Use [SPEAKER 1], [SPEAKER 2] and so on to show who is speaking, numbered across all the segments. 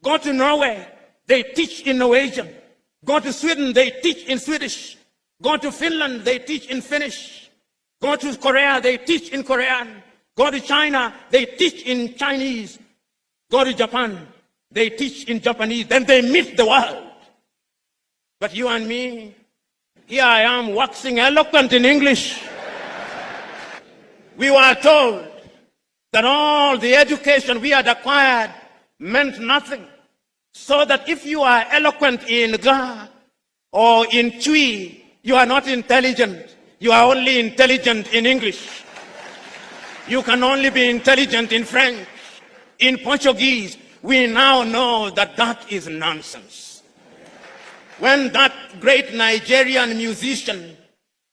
[SPEAKER 1] Go to Norway, they teach in Norwegian. Go to Sweden, they teach in Swedish. Go to Finland, they teach in Finnish. Go to Korea, they teach in Korean. Go to China, they teach in Chinese. Go to Japan, they teach in Japanese. Then they meet the world. But you and me, here I am waxing eloquent in English. We were told that all the education we had acquired meant nothing. So that if you are eloquent in Ga or in Twi, you are not intelligent. You are only intelligent in English. You can only be intelligent in French. In Portuguese, we now know that that is nonsense. When that great Nigerian musician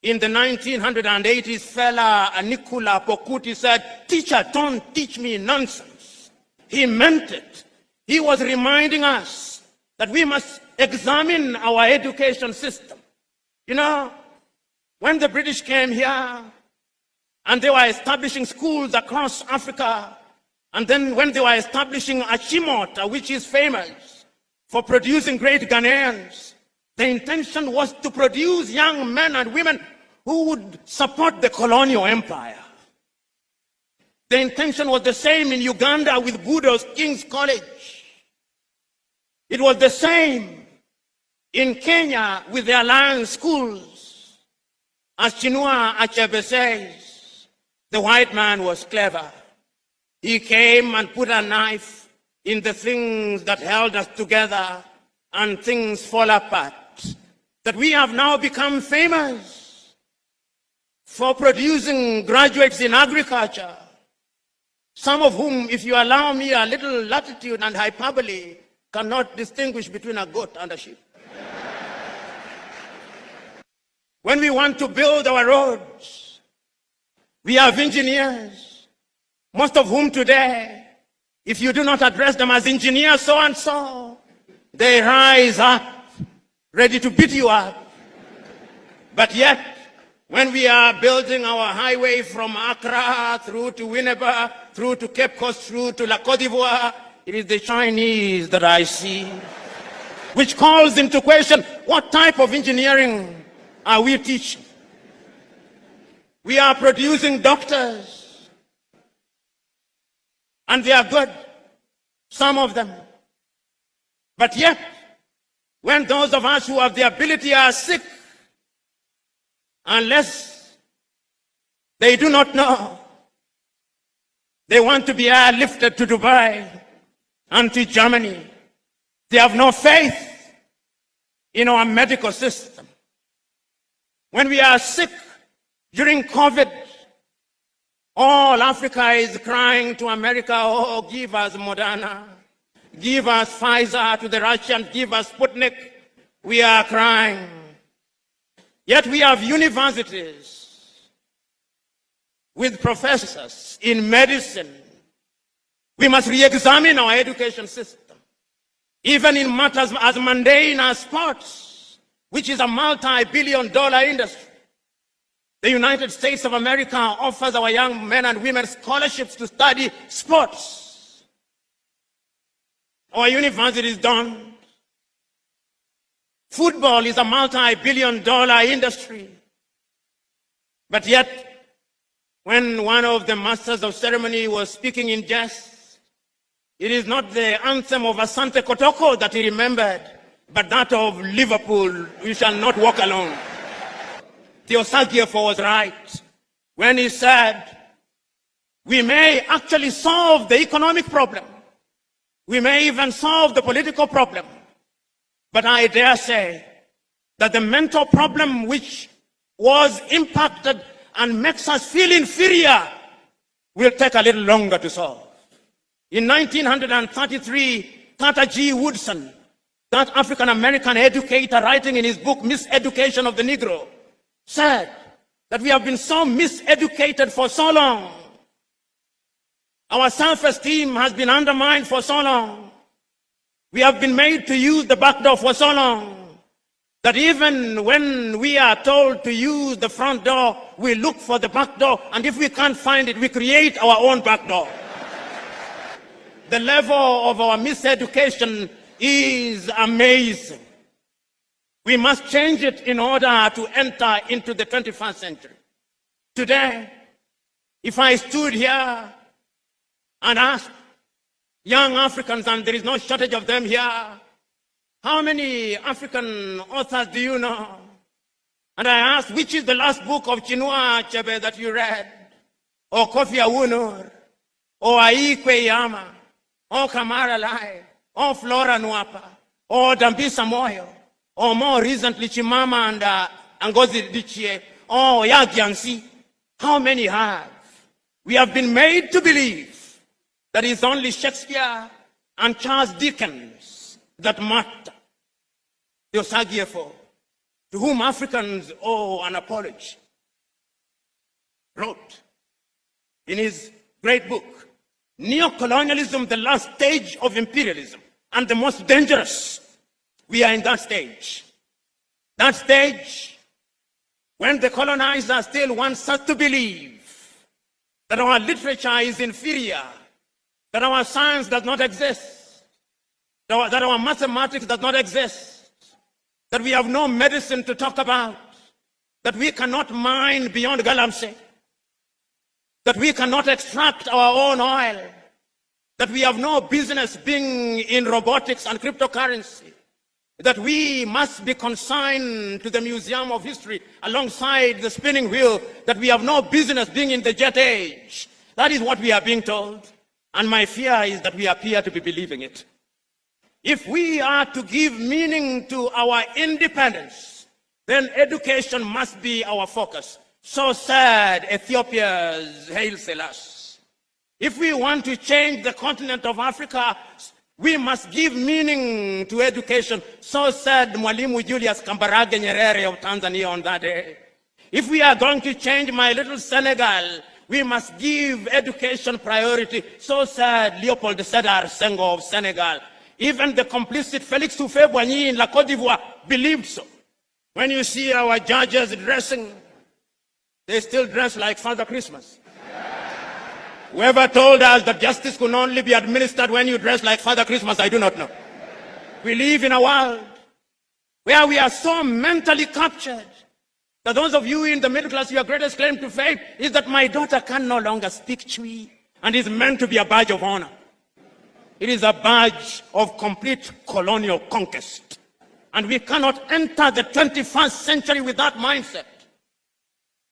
[SPEAKER 1] in the 1980s, fella Nicola Pokuti said, "Teacher, don't teach me nonsense," he meant it. He was reminding us that we must examine our education system. You know, when the British came here and they were establishing schools across Africa, and then when they were establishing Achimota, which is famous for producing great Ghanaians, the intention was to produce young men and women who would support the colonial empire. The intention was the same in Uganda with Budo's King's College. It was the same in Kenya with the Alliance schools. As Chinua Achebe says, the white man was clever. He came and put a knife in the things that held us together, and things fall apart. That we have now become famous for producing graduates in agriculture, some of whom, if you allow me a little latitude and hyperbole, cannot distinguish between a goat and a sheep. When we want to build our roads, we have engineers, most of whom today, if you do not address them as engineers so and so, they rise up, ready to beat you up. But yet, when we are building our highway from Accra through to Winneba, through to Cape Coast, through to La Côte d'Ivoire, it is the Chinese that I see, which calls into question, what type of engineering are we teaching? We are producing doctors, and they are good, some of them. But yet, when those of us who have the ability are sick, unless they do not know, they want to be airlifted to Dubai and to Germany. They have no faith in our medical system. When we are sick during COVID, all Africa is crying to America, "Oh, give us Moderna, give us Pfizer," to the Russians, "Give us Sputnik." We are crying. Yet we have universities with professors in medicine. We must re-examine our education system, even in matters as mundane as sports, which is a multi-billion-dollar industry. The United States of America offers our young men and women scholarships to study sports. Our universities don't. Football is a multi-billion-dollar industry. But yet, when one of the masters of ceremony was speaking in jest, it is not the anthem of Asante Kotoko that he remembered, but that of Liverpool, "We shall not walk alone." Theosagiefo was right when he said, we may actually solve the economic problem. We may even solve the political problem. But I dare say that the mental problem which was impacted and makes us feel inferior will take a little longer to solve. In 1933, Carter G. Woodson, that African-American educator writing in his book, Miseducation of the Negro, said that we have been so miseducated for so long. Our self-esteem has been undermined for so long. We have been made to use the back door for so long that even when we are told to use the front door, we look for the back door, and if we can't find it, we create our own back door. The level of our miseducation is amazing. We must change it in order to enter into the 21st century. Today, if I stood here and asked young Africans, and there is no shortage of them here, how many African authors do you know? And I asked, which is the last book of Chinua Achebe that you read? Or Kofi Awunor? Or Aikwe Yama? Or Kamara Lai? Or Flora Nwapa? Or Dambisa Moyo? Or more recently, Chimama and Ngozi Adichie? Or Yagiansi? How many have? We have been made to believe that it's only Shakespeare and Charles Dickens that matter. The Osagyefo, to whom Africans owe an apology, wrote in his great book, Neo-colonialism, the last stage of imperialism, and the most dangerous. We are in that stage. That stage when the colonizer still wants us to believe that our literature is inferior, that our science does not exist, that our mathematics does not exist, that we have no medicine to talk about, that we cannot mine beyond Galamsey, that we cannot extract our own oil, that we have no business being in robotics and cryptocurrency, that we must be consigned to the Museum of History alongside the spinning wheel, that we have no business being in the jet age. That is what we are being told. And my fear is that we appear to be believing it. If we are to give meaning to our independence, then education must be our focus. So said Ethiopia's Haile Selassie. If we want to change the continent of Africa, we must give meaning to education. So said Mwalimu Julius Kambarage Nyerere of Tanzania on that day. If we are going to change my little Senegal, we must give education priority. So said Leopold Sédar Senghor of Senegal. Even the complicit Félix Houphouët-Boigny in La Côte d'Ivoire believed so. When you see our judges dressing, they still dress like Father Christmas. Whoever told us that justice could only be administered when you dress like Father Christmas, I do not know. We live in a world where we are so mentally captured that those of you in the middle class, your greatest claim to fame is that my daughter can no longer speak Chui, and is meant to be a badge of honor. It is a badge of complete colonial conquest. And we cannot enter the 21st century with that mindset.